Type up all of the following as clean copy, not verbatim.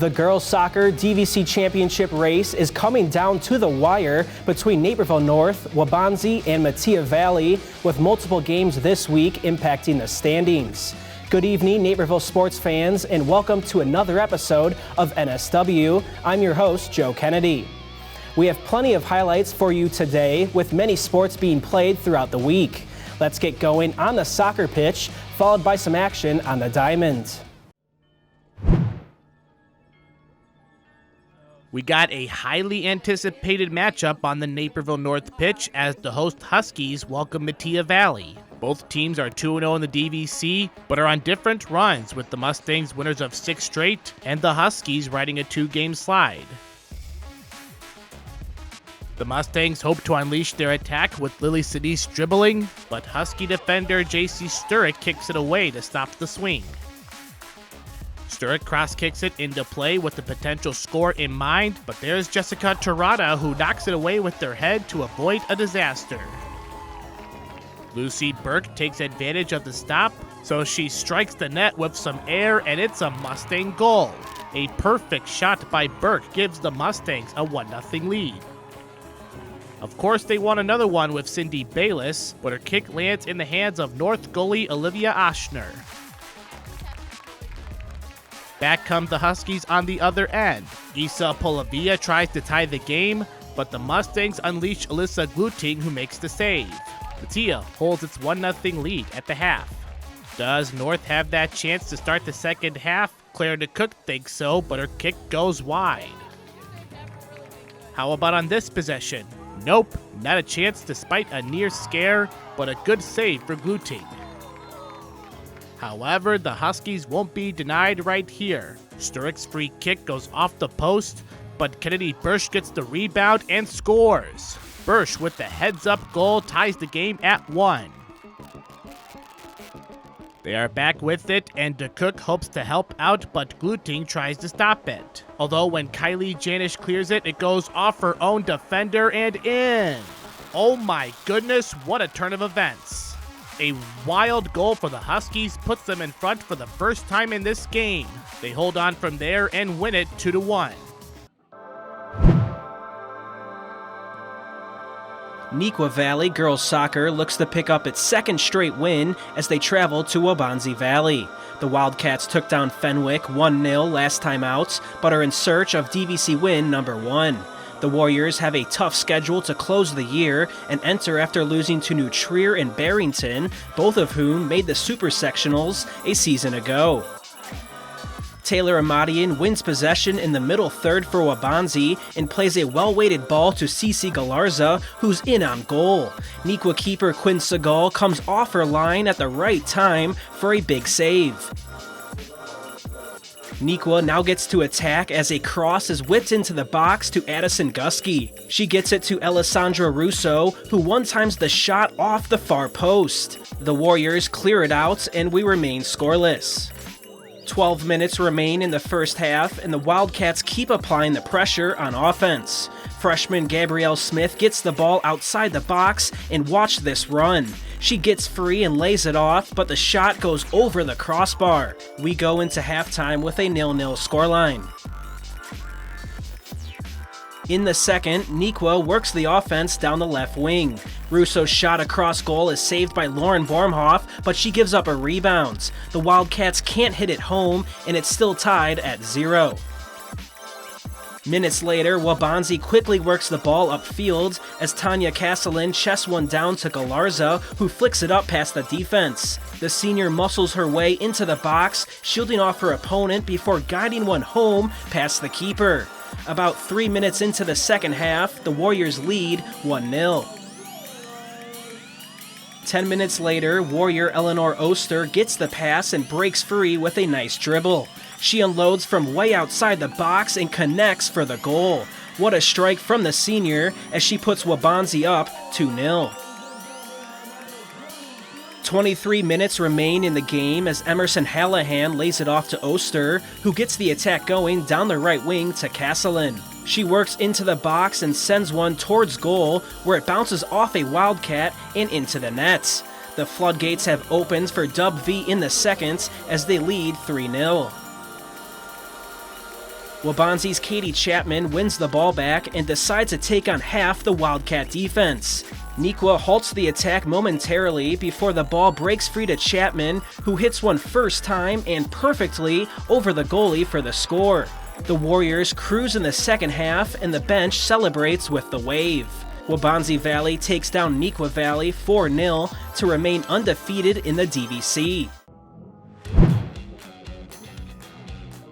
The girls soccer DVC championship race is coming down to the wire between Naperville North, Waubonsee, and Metea Valley, with multiple games this week impacting the standings. Good evening, Naperville sports fans, and welcome to another episode of NSW. I'm your host, Joe Kennedy. We have plenty of highlights for you today, with many sports being played throughout the week. Let's get going on the soccer pitch, followed by some action on the diamond. We got a highly anticipated matchup on the Naperville North pitch as the host Huskies welcome Metea Valley. Both teams are 2-0 in the DVC, but are on different runs, with the Mustangs winners of 6 straight and the Huskies riding a 2-game slide. The Mustangs hope to unleash their attack with Lily Sidis dribbling, but Husky defender J.C. Sturrock kicks it away to stop the swing. Sturrock cross-kicks it into play with the potential score in mind, but there's Jessica Terada who knocks it away with their head to avoid a disaster. Lucy Burke takes advantage of the stop, so she strikes the net with some air, and it's a Mustang goal. A perfect shot by Burke gives the Mustangs a 1-0 lead. Of course, they won another one with Cindy Bayless, but her kick lands in the hands of North goalie Olivia Oshner. Back come the Huskies on the other end. Isa Polavia tries to tie the game, but the Mustangs unleash Alyssa Gluting, who makes the save. Metea holds its 1-0 lead at the half. Does North have that chance to start the second half? Claire DeCook thinks so, but her kick goes wide. How about on this possession? Nope, not a chance despite a near scare, but a good save for Gluting. However, the Huskies won't be denied right here. Sturrock's free kick goes off the post, but Kennedy Bursch gets the rebound and scores. Bursch with the heads-up goal ties the game at 1. They are back with it, and DeCook hopes to help out, but Gluting tries to stop it. Although when Kylie Janish clears it, it goes off her own defender and in. Oh my goodness, what a turn of events. A wild goal for the Huskies puts them in front for the first time in this game. They hold on from there and win it 2-1. Neuqua Valley girls soccer looks to pick up its second straight win as they travel to Waubonsee Valley. The Wildcats took down Fenwick 1-0 last time out, but are in search of DVC win number 1. The Warriors have a tough schedule to close the year and enter after losing to New Trier and Barrington, both of whom made the Super Sectionals a season ago. Taylor Amadian wins possession in the middle third for Waubonsee and plays a well-weighted ball to Cece Galarza, who's in on goal. Neuqua keeper Quinn Segal comes off her line at the right time for a big save. Neuqua now gets to attack as a cross is whipped into the box to Addison Gusky. She gets it to Alessandra Russo, who one-times the shot off the far post. The Warriors clear it out and we remain scoreless. 12 minutes remain in the first half, and the Wildcats keep applying the pressure on offense. Freshman Gabrielle Smith gets the ball outside the box, and watch this run. She gets free and lays it off, but the shot goes over the crossbar. We go into halftime with a 0-0 scoreline. In the second, Neuqua works the offense down the left wing. Russo's shot across goal is saved by Lauren Bormhoff, but she gives up a rebound. The Wildcats can't hit it home, and it's still tied at 0. Minutes later, Waubonsee quickly works the ball upfield as Tanya Castellan chests one down to Galarza, who flicks it up past the defense. The senior muscles her way into the box, shielding off her opponent before guiding one home past the keeper. About 3 minutes into the second half, the Warriors lead 1-0. 10 minutes later, Warrior Eleanor Oster gets the pass and breaks free with a nice dribble. She unloads from way outside the box and connects for the goal. What a strike from the senior as she puts Waubonsee up 2-0. 23 minutes remain in the game as Emerson Hallahan lays it off to Oster, who gets the attack going down the right wing to Castellan. She works into the box and sends one towards goal, where it bounces off a Wildcat and into the net. The floodgates have opened for Dub V in the second as they lead 3-0. Waubonsee's Katie Chapman wins the ball back and decides to take on half the Wildcat defense. Nequa halts the attack momentarily before the ball breaks free to Chapman, who hits one first time and perfectly over the goalie for the score. The Warriors cruise in the second half and the bench celebrates with the wave. Waubonsee Valley takes down Nequa Valley 4-0 to remain undefeated in the DVC.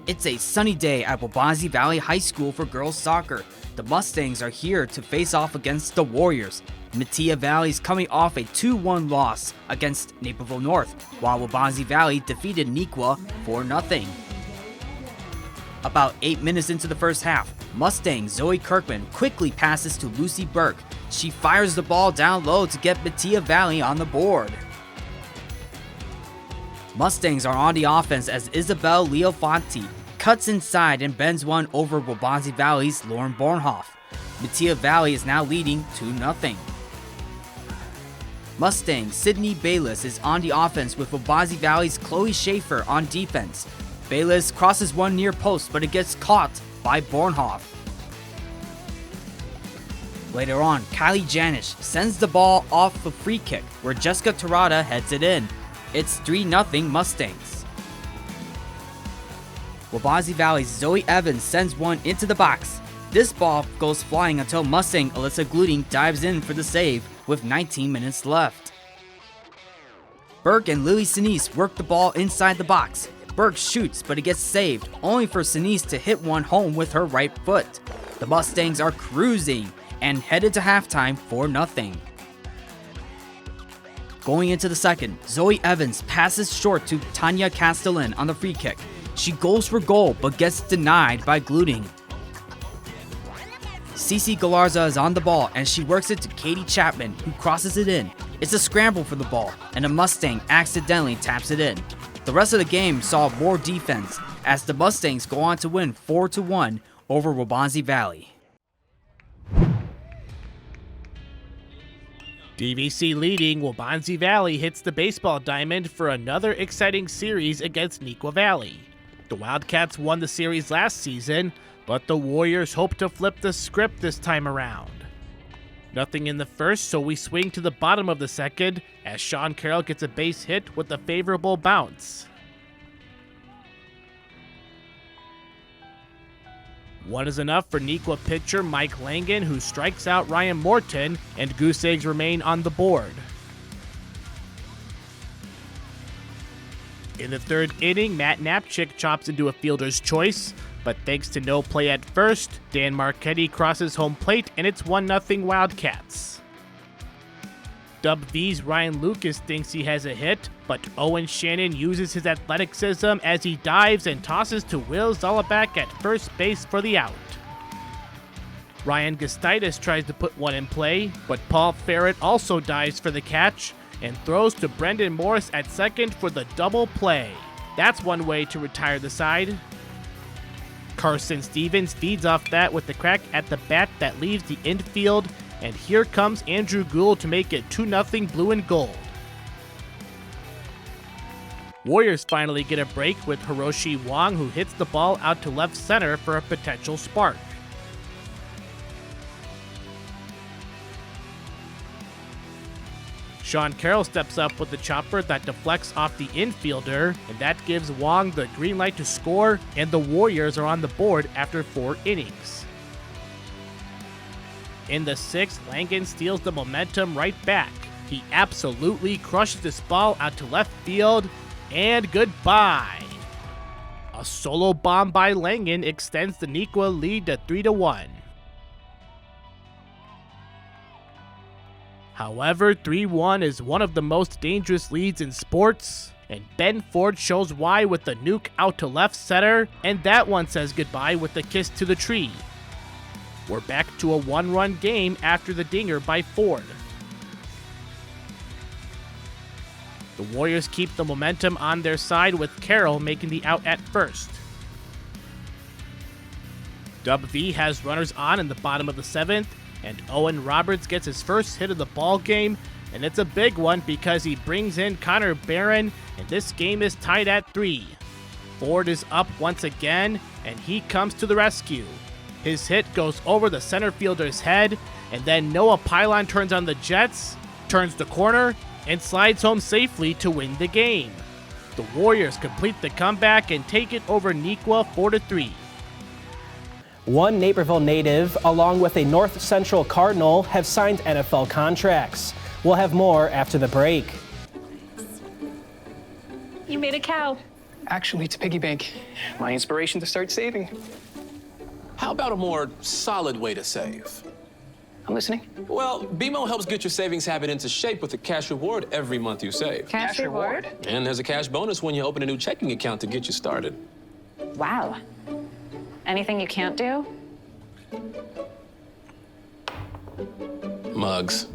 It's a sunny day at Waubonsee Valley High School for girls soccer. The Mustangs are here to face off against the Warriors. Metea Valley is coming off a 2-1 loss against Naperville North, while Waubonsee Valley defeated Nequa 4-0. About 8 minutes into the first half, Mustang Zoe Kirkman quickly passes to Lucy Burke. She fires the ball down low to get Metea Valley on the board. Mustangs are on the offense as Isabel Leofanti cuts inside and bends one over Waubonsee Valley's Lauren Bornhoff. Metea Valley is now leading 2-0. Mustang Sydney Bayless is on the offense with Waubonsee Valley's Chloe Schaefer on defense. Bayless crosses one near post, but it gets caught by Bornhoff. Later on, Kylie Janish sends the ball off a free kick where Jessica Terada heads it in. It's 3-0 Mustangs. Waubonsee Valley's Zoe Evans sends one into the box. This ball goes flying until Mustang Alyssa Gluting dives in for the save with 19 minutes left. Burke and Lily Sinise work the ball inside the box. Burke shoots, but it gets saved, only for Sinise to hit one home with her right foot. The Mustangs are cruising and headed to halftime 4-0. Going into the second, Zoe Evans passes short to Tanya Castellan on the free kick. She goes for goal but gets denied by Gluting. Cece Galarza is on the ball and she works it to Katie Chapman, who crosses it in. It's a scramble for the ball and a Mustang accidentally taps it in. The rest of the game saw more defense as the Mustangs go on to win 4-1 over Waubonsee Valley. DVC leading Waubonsee Valley hits the baseball diamond for another exciting series against Nequa Valley. The Wildcats won the series last season, but the Warriors hope to flip the script this time around. Nothing in the first, so we swing to the bottom of the second as Sean Carroll gets a base hit with a favorable bounce. One is enough for Nequa pitcher Mike Langen, who strikes out Ryan Morton, and goose eggs remain on the board. In the third inning, Matt Napchick chops into a fielder's choice, but thanks to no play at first, Dan Marchetti crosses home plate and it's 1-0 Wildcats. Dub V's Ryan Lucas thinks he has a hit, but Owen Shannon uses his athleticism as he dives and tosses to Will Zolabak at first base for the out. Ryan Gustitis tries to put one in play, but Paul Ferret also dives for the catch and throws to Brendan Morris at second for the double play. That's one way to retire the side. Carson Stevens feeds off that with the crack at the bat that leaves the infield, and here comes Andrew Gould to make it 2-0 blue and gold. Warriors finally get a break with Hiroshi Wong, who hits the ball out to left center for a potential spark. Sean Carroll steps up with the chopper that deflects off the infielder, and that gives Wong the green light to score, and the Warriors are on the board after 4 innings. In the 6th, Langen steals the momentum right back. He absolutely crushes this ball out to left field, and goodbye. A solo bomb by Langen extends the Nequa lead to 3-1. However, 3-1 is one of the most dangerous leads in sports, and Ben Ford shows why with the nuke out to left center, and that one says goodbye with a kiss to the tree. We're back to a 1-run game after the dinger by Ford. The Warriors keep the momentum on their side with Carroll making the out at first. Dub V has runners on in the bottom of the 7th, and Owen Roberts gets his first hit of the ball game, and it's a big one because he brings in Connor Barron, and this game is tied at 3. Ford is up once again, and he comes to the rescue. His hit goes over the center fielder's head, and then Noah Pylon turns on the Jets, turns the corner, and slides home safely to win the game. The Warriors complete the comeback and take it over Neuqua 4-3. One Naperville native, along with a North Central Cardinal, have signed NFL contracts. We'll have more after the break. You made a cow. Actually, it's a piggy bank. My inspiration to start saving. How about a more solid way to save? I'm listening. Well, BMO helps get your savings habit into shape with a cash reward every month you save. Cash reward? And there's a cash bonus when you open a new checking account to get you started. Wow. Anything you can't do? Mugs.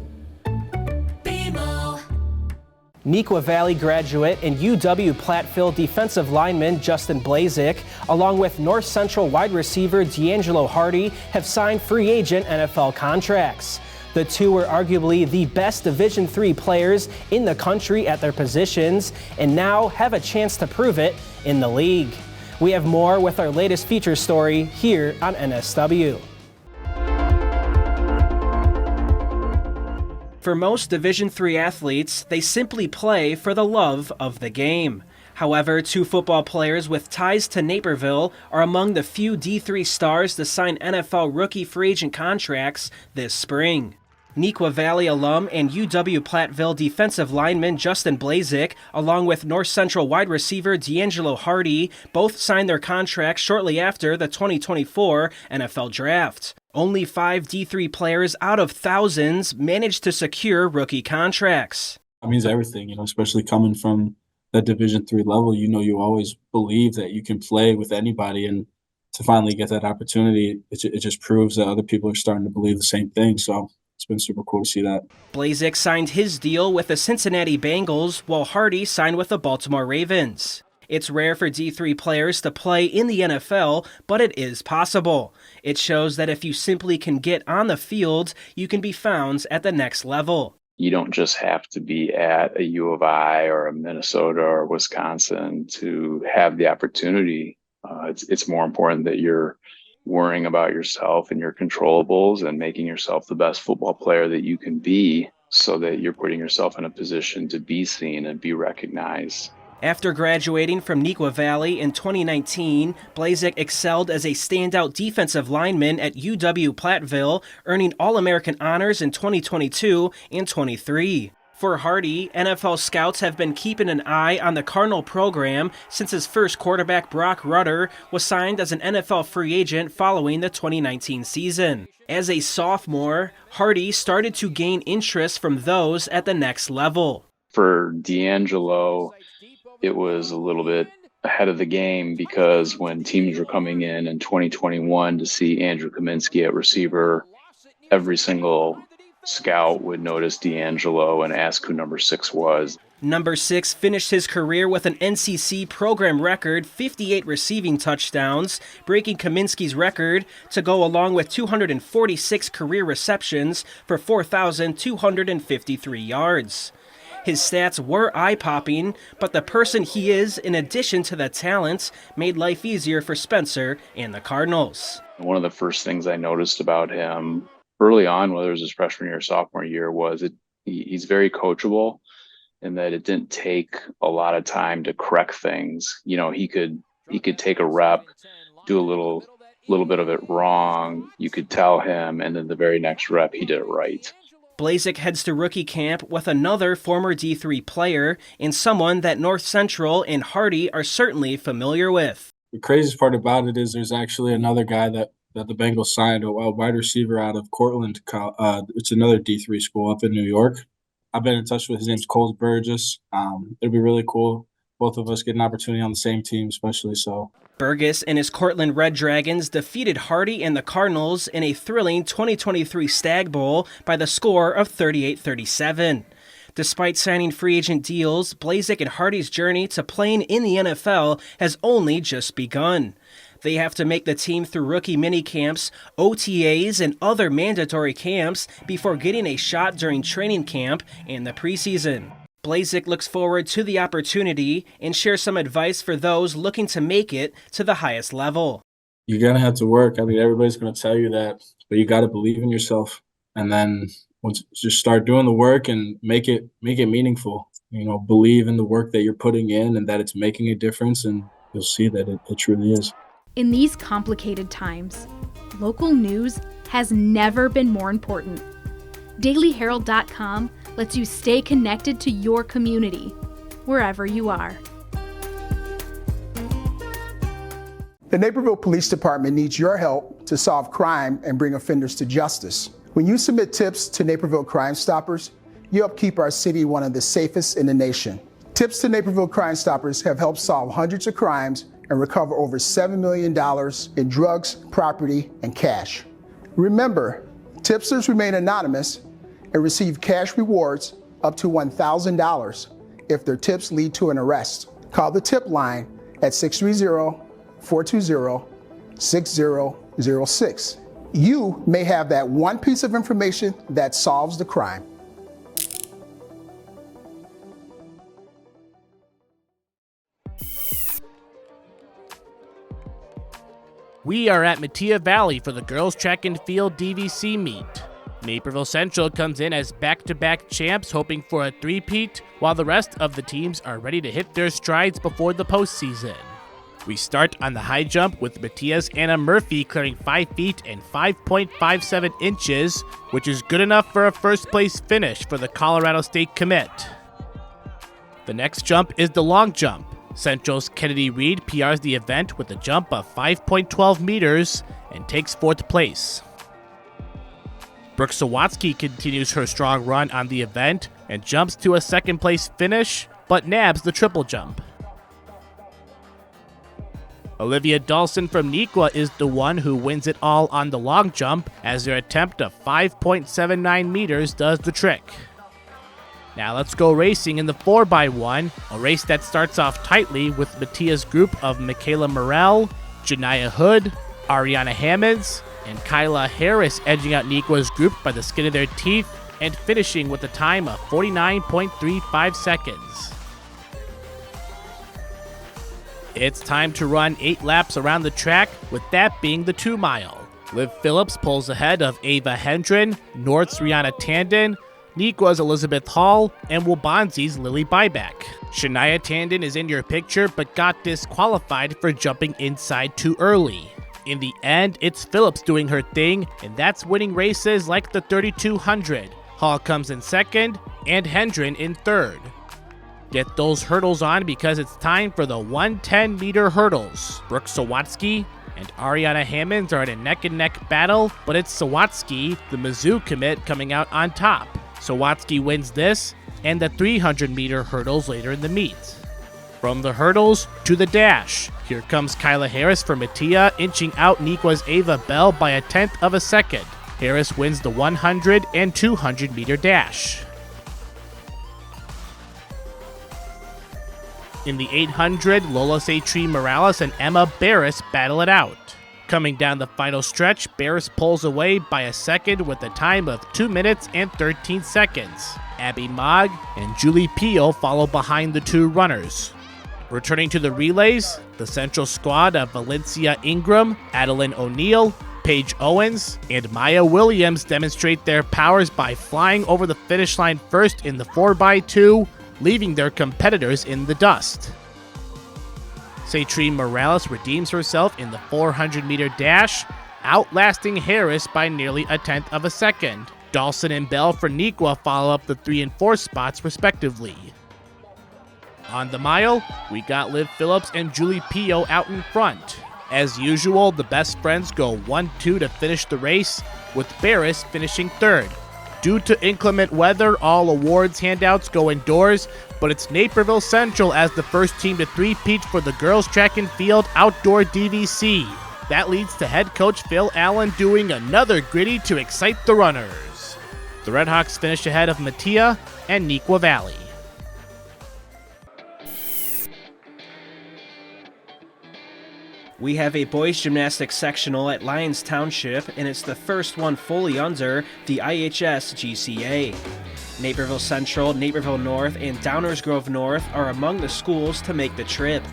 Neuqua Valley graduate and UW Platteville defensive lineman Justin Blazik, along with North Central wide receiver D'Angelo Hardy, have signed free agent NFL contracts. The two were arguably the best Division III players in the country at their positions, and now have a chance to prove it in the league. We have more with our latest feature story here on NSW. For most Division III athletes, they simply play for the love of the game. However, two football players with ties to Naperville are among the few D3 stars to sign NFL rookie free agent contracts this spring. Neuqua Valley alum and UW Platteville defensive lineman Justin Blazik, along with North Central wide receiver D'Angelo Hardy, both signed their contracts shortly after the 2024 NFL Draft. Only 5 D3 players out of thousands managed to secure rookie contracts. It means everything, especially coming from that Division III level. You always believe that you can play with anybody, and to finally get that opportunity, it just proves that other people are starting to believe the same thing. So it's been super cool to see that. Blazik signed his deal with the Cincinnati Bengals, while Hardy signed with the Baltimore Ravens. It's rare for D3 players to play in the NFL, but it is possible. It shows that if you simply can get on the field, you can be found at the next level. You don't just have to be at a U of I or a Minnesota or Wisconsin to have the opportunity. It's more important that you're worrying about yourself and your controllables and making yourself the best football player that you can be, so that you're putting yourself in a position to be seen and be recognized. After graduating from Neuqua Valley in 2019, Blazik excelled as a standout defensive lineman at UW Platteville, earning All-American honors in 2022 and 23. For Hardy, NFL scouts have been keeping an eye on the Cardinal program since his first quarterback, Brock Rudder, was signed as an NFL free agent following the 2019 season. As a sophomore, Hardy started to gain interest from those at the next level. For D'Angelo, it was a little bit ahead of the game, because when teams were coming in 2021 to see Andrew Kaminsky at receiver, every single scout would notice D'Angelo and ask who number 6 was. Number 6 finished his career with an NCC program record 58 receiving touchdowns, breaking Kaminsky's record to go along with 246 career receptions for 4,253 yards. His stats were eye-popping, but the person he is, in addition to the talent, made life easier for Spencer and the Cardinals. One of the first things I noticed about him early on, whether it was his freshman year or sophomore year, was he's very coachable, in that it didn't take a lot of time to correct things. He could take a rep, do a little bit of it wrong. You could tell him, and then the very next rep, he did it right. Blazik heads to rookie camp with another former D3 player and someone that North Central and Hardy are certainly familiar with. The craziest part about it is there's actually another guy that the Bengals signed, a wide receiver out of Cortland. It's another D3 school up in New York. I've been in touch with. His name's Cole Burgess. It'd be really cool. Both of us get an opportunity on the same team, especially so. Burgess and his Cortland Red Dragons defeated Hardy and the Cardinals in a thrilling 2023 Stag Bowl by the score of 38-37. Despite signing free agent deals, Blazik and Hardy's journey to playing in the NFL has only just begun. They have to make the team through rookie minicamps, OTAs, and other mandatory camps before getting a shot during training camp and the preseason. Blazik looks forward to the opportunity and shares some advice for those looking to make it to the highest level. You're going to have to work. I mean, everybody's going to tell you that, but you got to believe in yourself. And then just start doing the work and make it meaningful. You know, believe in the work that you're putting in and that it's making a difference, and you'll see that it truly is. In these complicated times, local news has never been more important. DailyHerald.com lets you stay connected to your community, wherever you are. The Naperville Police Department needs your help to solve crime and bring offenders to justice. When you submit tips to Naperville Crime Stoppers, you help keep our city one of the safest in the nation. Tips to Naperville Crime Stoppers have helped solve hundreds of crimes and recover over $7 million in drugs, property, and cash. Remember, tipsters remain anonymous and receive cash rewards up to $1,000 if their tips lead to an arrest. Call the tip line at 630-420-6006. You may have that one piece of information that solves the crime. We are at Mattia Valley for the girls track and field DVC meet. Naperville Central comes in as back-to-back champs, hoping for a three-peat, while the rest of the teams are ready to hit their strides before the postseason. We start on the high jump with Mattia's Anna Murphy clearing 5 feet and 5.57 inches, which is good enough for a first-place finish for the Colorado State commit. The next jump is the long jump. Central's Kennedy Reed PRs the event with a jump of 5.12 meters and takes 4th place. Brooke Sawatsky continues her strong run on the event and jumps to a 2nd place finish, but nabs the triple jump. Olivia Dawson from Nequa is the one who wins it all on the long jump, as their attempt of 5.79 meters does the trick. Now let's go racing in the 4x1, a race that starts off tightly with Mattia's group of Michaela Morell, Janiyah Hood, Ariana Hammonds, and Kyla Harris edging out Nequa's group by the skin of their teeth and finishing with a time of 49.35 seconds. It's time to run 8 laps around the track, with that being the 2-mile. Liv Phillips pulls ahead of Ava Hendren, North's Rihanna Tandon, Nequa's Elizabeth Hall, and Waubonsee's Lily Byback. Shania Tandon is in your picture but got disqualified for jumping inside too early. In the end, it's Phillips doing her thing, and that's winning races like the 3200. Hall comes in 2nd, and Hendren in 3rd. Get those hurdles on because it's time for the 110-meter hurdles. Brooke Sawatsky and Ariana Hammonds are in a neck-and-neck battle, but it's Sawatsky, the Mizzou commit, coming out on top. Sawatsky wins this and the 300-meter hurdles later in the meet. From the hurdles to the dash, here comes Kyla Harris for Mattia, inching out Nequa's Ava Bell by a 1/10 of a second. Harris wins the 100 and 200-meter dash. In the 800, Lola Saytree Morales and Emma Barris battle it out. Coming down the final stretch, Barris pulls away by a second with a time of 2 minutes and 13 seconds. Abby Mogg and Julie Peel follow behind the two runners. Returning to the relays, the Central squad of Valencia Ingram, Adeline O'Neill, Paige Owens, and Maya Williams demonstrate their powers by flying over the finish line first in the 4x2, leaving their competitors in the dust. Saytree Morales redeems herself in the 400-meter dash, outlasting Harris by nearly a 1/10 of a second. Dawson and Bell for Nequa follow up the 3 and 4 spots respectively. On the mile, we got Liv Phillips and Julie Pio out in front. As usual, the best friends go 1-2 to finish the race, with Barris finishing 3rd. Due to inclement weather, all awards handouts go indoors, but it's Naperville Central as the first team to three-peat for the girls track and field outdoor DVC. That leads to head coach Phil Allen doing another gritty to excite the runners. The Redhawks finish ahead of Mattia and Nequa Valley. We have a boys gymnastics sectional at Lyons Township, and it's the first one fully under the IHS GCA. Naperville Central, Naperville North, and Downers Grove North are among the schools to make the trip.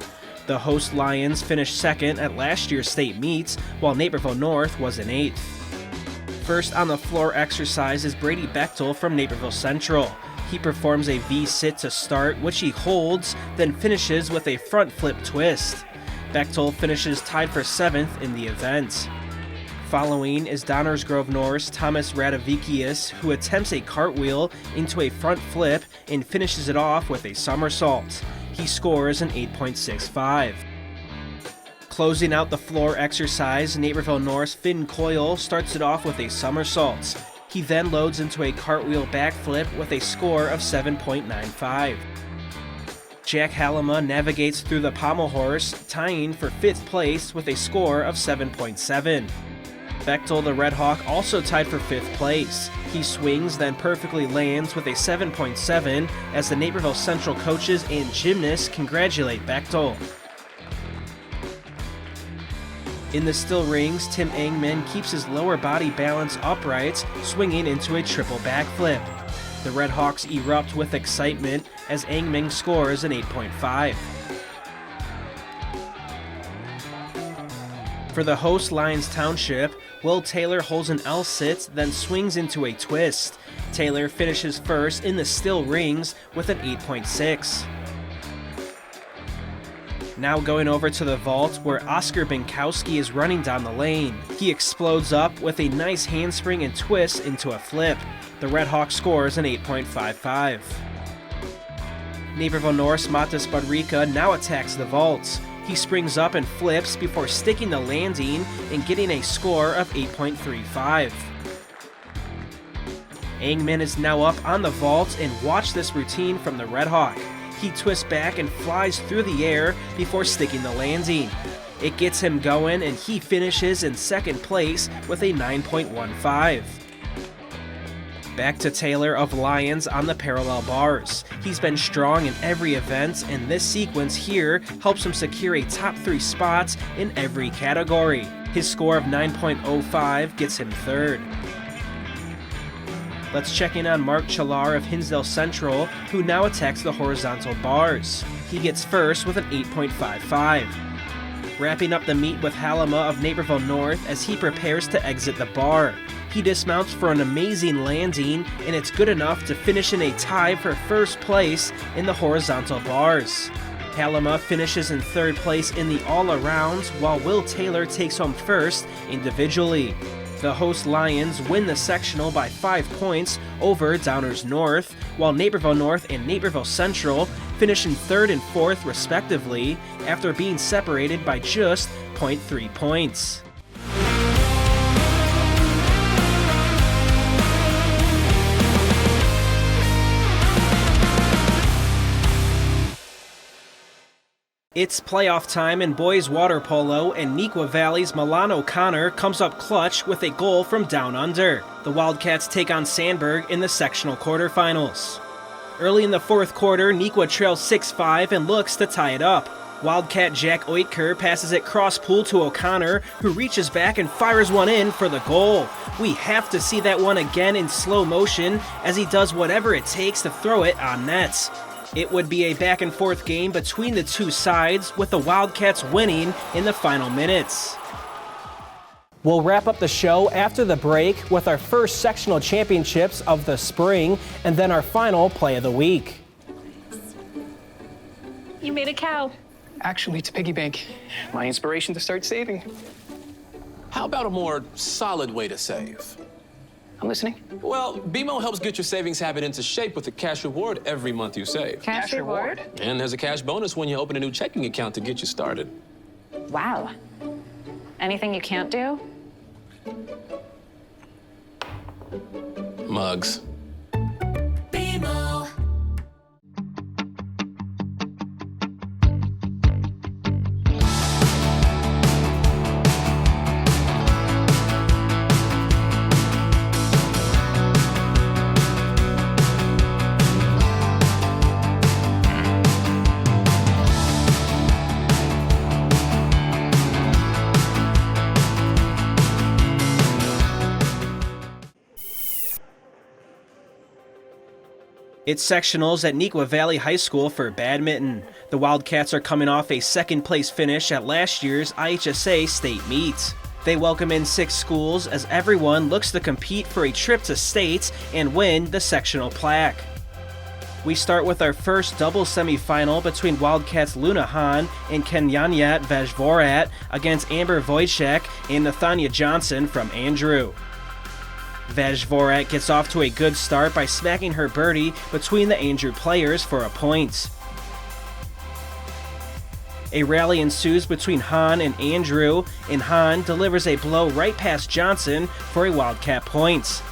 The host Lions finished second at last year's state meets, while Naperville North was in 8th. First on the floor exercise is Brady Bechtel from Naperville Central. He performs a V-sit to start, which he holds, then finishes with a front flip twist. Bechtel finishes tied for 7th in the event. Following is Downers Grove North's Thomas Radovikius, who attempts a cartwheel into a front flip and finishes it off with a somersault. He scores an 8.65. Closing out the floor exercise, Naperville North's Finn Coyle starts it off with a somersault. He then loads into a cartwheel backflip with a score of 7.95. Jack Halima navigates through the pommel horse, tying for 5th place with a score of 7.7. Bechtel, the Red Hawk, also tied for 5th place. He swings, then perfectly lands with a 7.7 as the Naperville Central coaches and gymnasts congratulate Bechtel. In the still rings, Tim Engman keeps his lower body balance upright, swinging into a triple backflip. The Red Hawks erupt with excitement as Engman scores an 8.5. For the host Lions Township, Will Taylor holds an L-sit, then swings into a twist. Taylor finishes first in the still rings with an 8.6. Now going over to the vault, where Oscar Binkowski is running down the lane. He explodes up with a nice handspring and twist into a flip. The Red Hawk scores an 8.55. Naperville North's Matas Badrika now attacks the vaults. He springs up and flips before sticking the landing and getting a score of 8.35. Engman is now up on the vault, and watch this routine from the Red Hawk. He twists back and flies through the air before sticking the landing. It gets him going, and he finishes in 2nd place with a 9.15. Back to Taylor of Lions on the parallel bars. He's been strong in every event, and this sequence here helps him secure a top 3 spots in every category. His score of 9.05 gets him 3rd. Let's check in on Mark Chalar of Hinsdale Central, who now attacks the horizontal bars. He gets first with an 8.55. Wrapping up the meet with Halima of Naperville North as he prepares to exit the bar. He dismounts for an amazing landing, and it's good enough to finish in a tie for 1st place in the horizontal bars. Halima finishes in 3rd place in the all-arounds, while Will Taylor takes home 1st individually. The host Lions win the sectional by 5 points over Downers North, while Naperville North and Naperville Central finish in 3rd and 4th respectively after being separated by just 0.3 points. It's playoff time in boys water polo, and Neuqua Valley's Milan O'Connor comes up clutch with a goal from down under. The Wildcats take on Sandburg in the sectional quarterfinals. Early in the 4th quarter, Neuqua trails 6-5 and looks to tie it up. Wildcat Jack Oetker passes it cross-pool to O'Connor, who reaches back and fires one in for the goal. We have to see that one again in slow motion as he does whatever it takes to throw it on net. It would be a back-and-forth game between the two sides, with the Wildcats winning in the final minutes. We'll wrap up the show after the break with our first sectional championships of the spring, and then our final play of the week. You made a cow. Actually, it's a piggy bank. My inspiration to start saving. How about a more solid way to save? I'm listening. Well, BMO helps get your savings habit into shape with a cash reward every month you save. Cash reward? And there's a cash bonus when you open a new checking account to get you started. Wow. Anything you can't do? Mugs. BMO. It's sectionals at Neuqua Valley High School for badminton. The Wildcats are coming off a second-place finish at last year's IHSA state meet. They welcome in 6 schools as everyone looks to compete for a trip to state and win the sectional plaque. We start with our first double semifinal between Wildcats Luna Hahn and Kenyanyat Vajvorat against Amber Wojciech and Nathania Johnson from Andrew. Vajvorat gets off to a good start by smacking her birdie between the Andrew players for a point. A rally ensues between Hahn and Andrew, and Hahn delivers a blow right past Johnson for a Wildcat point.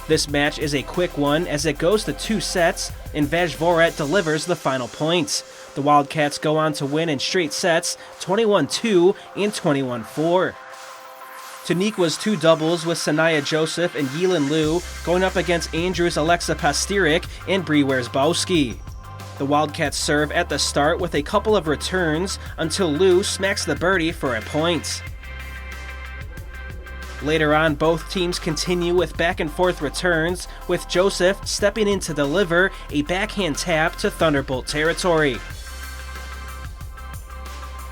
This match is a quick one as it goes to 2 sets, and Vajvorat delivers the final points. The Wildcats go on to win in straight sets 21-2 and 21-4. Neuqua's 2 doubles with Sanaya Joseph and Yilin Liu going up against Andrew's Alexa Pastirik and Bree Wersbowski. The Wildcats serve at the start with a couple of returns until Liu smacks the birdie for a point. Later on, both teams continue with back-and-forth returns, with Joseph stepping in to deliver a backhand tap to Thunderbolt territory.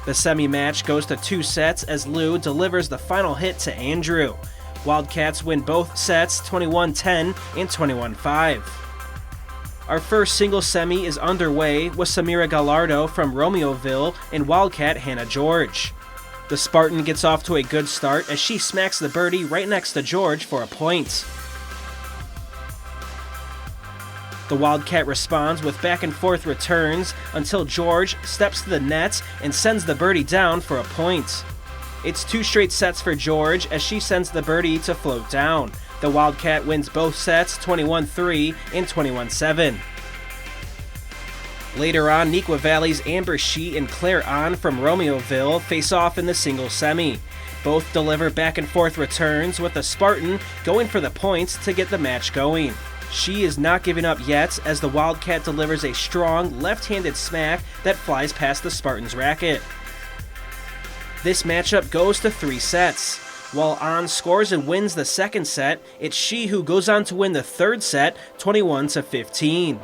The semi-match goes to 2 sets as Liu delivers the final hit to Andrew. Wildcats win both sets 21-10 and 21-5. Our first single semi is underway with Samira Gallardo from Romeoville and Wildcat Hannah George. The Spartan gets off to a good start as she smacks the birdie right next to George for a point. The Wildcat responds with back-and-forth returns until George steps to the net and sends the birdie down for a point. It's 2 straight sets for George as she sends the birdie to float down. The Wildcat wins both sets 21-3 and 21-7. Later on, Neuqua Valley's Amber Sheet and Claire Ahn from Romeoville face off in the singles semi. Both deliver back-and-forth returns with the Spartan going for the points to get the match going. She is not giving up yet as the Wildcat delivers a strong left-handed smack that flies past the Spartan's racket. This matchup goes to 3 sets. While Ahn scores and wins the second set, it's she who goes on to win the third set 21-15.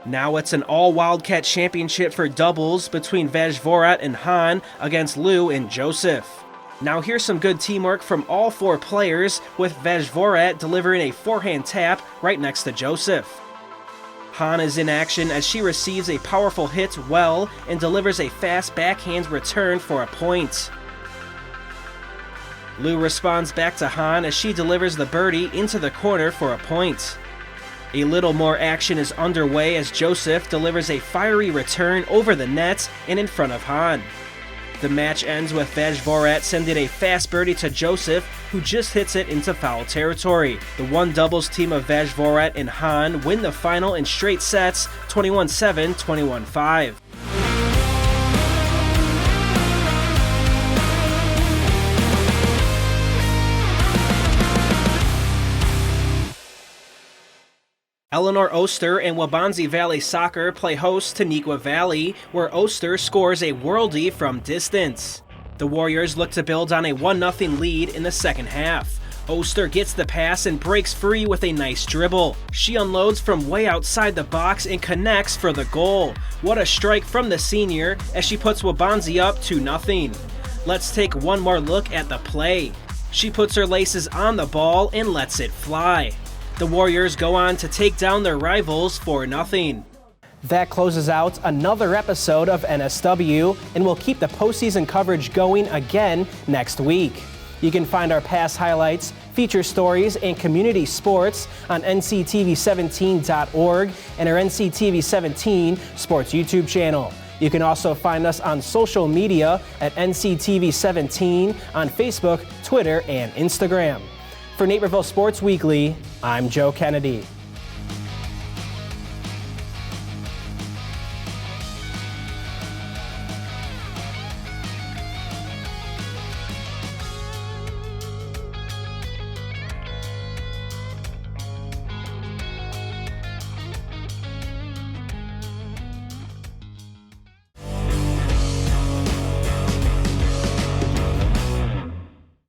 Now it's an all-Wildcat championship for doubles between Vajvorat and Hahn against Liu and Joseph. Now here's some good teamwork from all 4 players, with Vajvorat delivering a forehand tap right next to Joseph. Hahn is in action as she receives a powerful hit well and delivers a fast backhand return for a point. Liu responds back to Hahn as she delivers the birdie into the corner for a point. A little more action is underway as Joseph delivers a fiery return over the net and in front of Hahn. The match ends with Vajvorat sending a fast birdie to Joseph, who just hits it into foul territory. The 1 doubles team of Vajvorat and Hahn win the final in straight sets 21-7, 21-5. Eleanor Oster and Waubonsie Valley Soccer play host to Neuqua Valley, where Oster scores a worldie from distance. The Warriors look to build on a 1-0 lead in the second half. Oster gets the pass and breaks free with a nice dribble. She unloads from way outside the box and connects for the goal. What a strike from the senior as she puts Waubonsie up 2-0. Let's take one more look at the play. She puts her laces on the ball and lets it fly. The Warriors go on to take down their rivals 4-0. That closes out another episode of NSW, and we'll keep the postseason coverage going again next week. You can find our past highlights, feature stories, and community sports on nctv17.org and our NCTV17 Sports YouTube channel. You can also find us on social media at NCTV17 on Facebook, Twitter, and Instagram. For Naperville Sports Weekly, I'm Joe Kennedy.